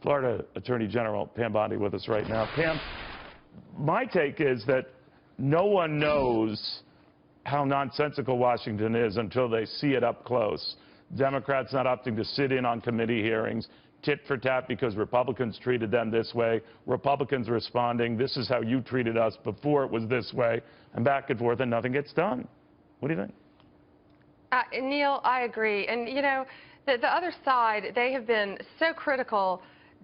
Florida Attorney General Pam Bondi with us right now. Pam, my take is that no one knows how nonsensical Washington is until they see it up close. Democrats not opting to sit in on committee hearings, tit for tat because Republicans treated them this way, Republicans responding, this is how you treated us before it was this way, and back and forth, and nothing gets done. What do you think? Neil, I agree. And, you know, the other side, they have been so critical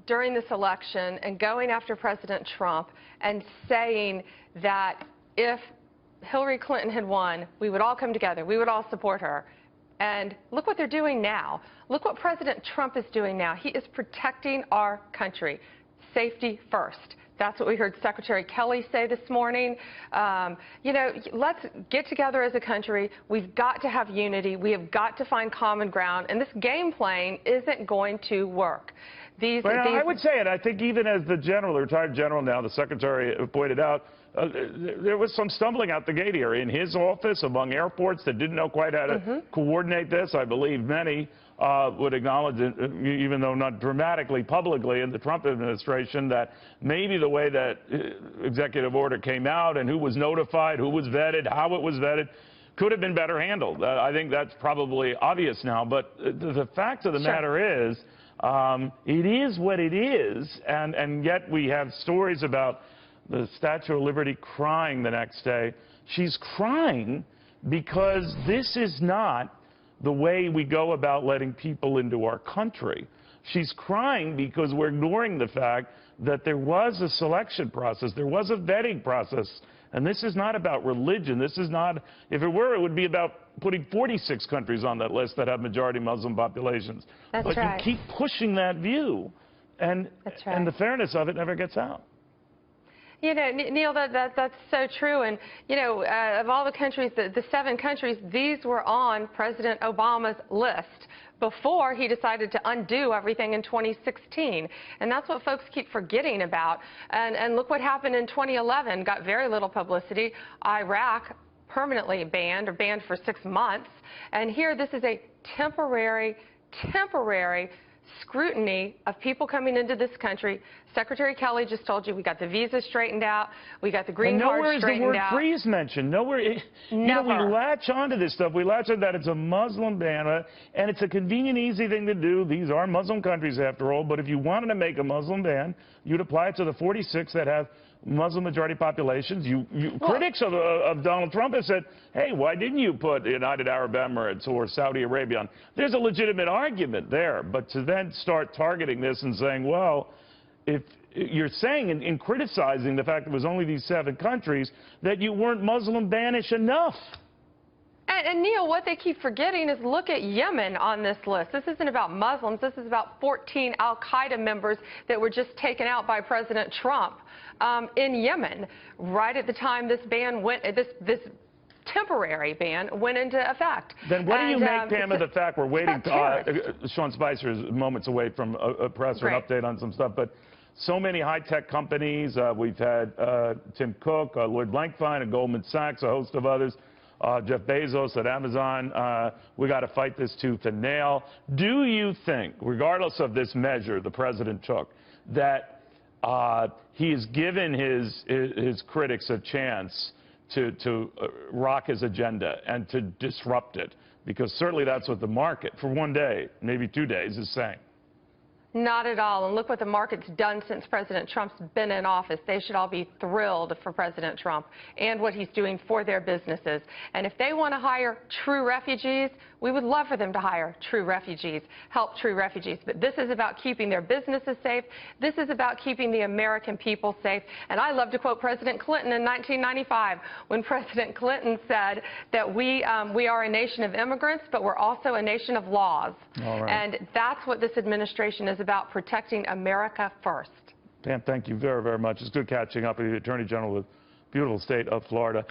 during this election and going after President Trump and saying that if Hillary Clinton had won, we would all come together, we would all support her. And look what they're doing now. Look what President Trump is doing now. He is protecting our country. Safety first. That's what we heard Secretary Kelly say this morning. You know, let's get together as a country. We've got to have unity. We have got to find common ground. And this game playing isn't going to work. I would say it. I think even as the general, the retired general now, the secretary pointed out, there was some stumbling out the gate here in his office among airports that didn't know quite how to coordinate this. I believe many would acknowledge, even though not dramatically publicly in the Trump administration, that maybe the way that executive order came out and who was notified, who was vetted, how it was vetted, could have been better handled. I think that's probably obvious now. But the fact of the matter is, it is what it is, and yet we have stories about the Statue of Liberty crying the next day. She's crying because this is not the way we go about letting people into our country. She's crying because we're ignoring the fact that there was a selection process, there was a vetting process, and this is not about religion. This is not, if it were, it would be about putting 46 countries on that list that have majority Muslim populations. That's but right. You keep pushing that view, and the fairness of it never gets out. You know, Neil, that's so true. And, you know, of all the countries, the 7 countries, these were on President Obama's list before he decided to undo everything in 2016. And that's what folks keep forgetting about. And look what happened in 2011. Got very little publicity. Iraq permanently banned, or banned for 6 months. And here, this is a temporary scrutiny of people coming into this country. Secretary Kelly just told you we got the visa straightened out, we got the green card straightened out. Nowhere is the word freeze mentioned. Nowhere. You know, we latch onto this stuff. We latch on that it's a Muslim ban, and it's a convenient, easy thing to do. These are Muslim countries, after all. But if you wanted to make a Muslim ban, you'd apply it to the 46 that have Muslim majority populations. Critics of Donald Trump have said, hey, why didn't you put the United Arab Emirates or Saudi Arabia on? There's a legitimate argument there. But to then start targeting this and saying, well, if you're saying in criticizing the fact that it was only these 7 countries, that you weren't Muslim banish enough. And Neil, what they keep forgetting is look at Yemen on this list. This isn't about Muslims. This is about 14 al-Qaeda members that were just taken out by President Trump in Yemen right at the time this ban went, this temporary ban went into effect. Then what do you make, Pam, of the fact we're waiting? Sean Spicer is moments away from a press or an update on some stuff, but so many high-tech companies. We've had Tim Cook, Lloyd Blankfein at Goldman Sachs, a host of others. Jeff Bezos at Amazon. We got to fight this tooth and nail. Do you think, regardless of this measure the president took, that he has given his critics a chance to rock his agenda and to disrupt it? Because certainly that's what the market, for one day, maybe 2 days, is saying. Not at all. And look what the market's done since President Trump's been in office. They should all be thrilled for President Trump and what he's doing for their businesses. And if they want to hire true refugees, we would love for them to hire true refugees, help true refugees. But this is about keeping their businesses safe. This is about keeping the American people safe. And I love to quote President Clinton in 1995 when President Clinton said that we are a nation of immigrants, but we're also a nation of laws. All right. And that's what this administration is about, protecting America first. Pam, thank you very, very much. It's good catching up with the Attorney General of the beautiful state of Florida.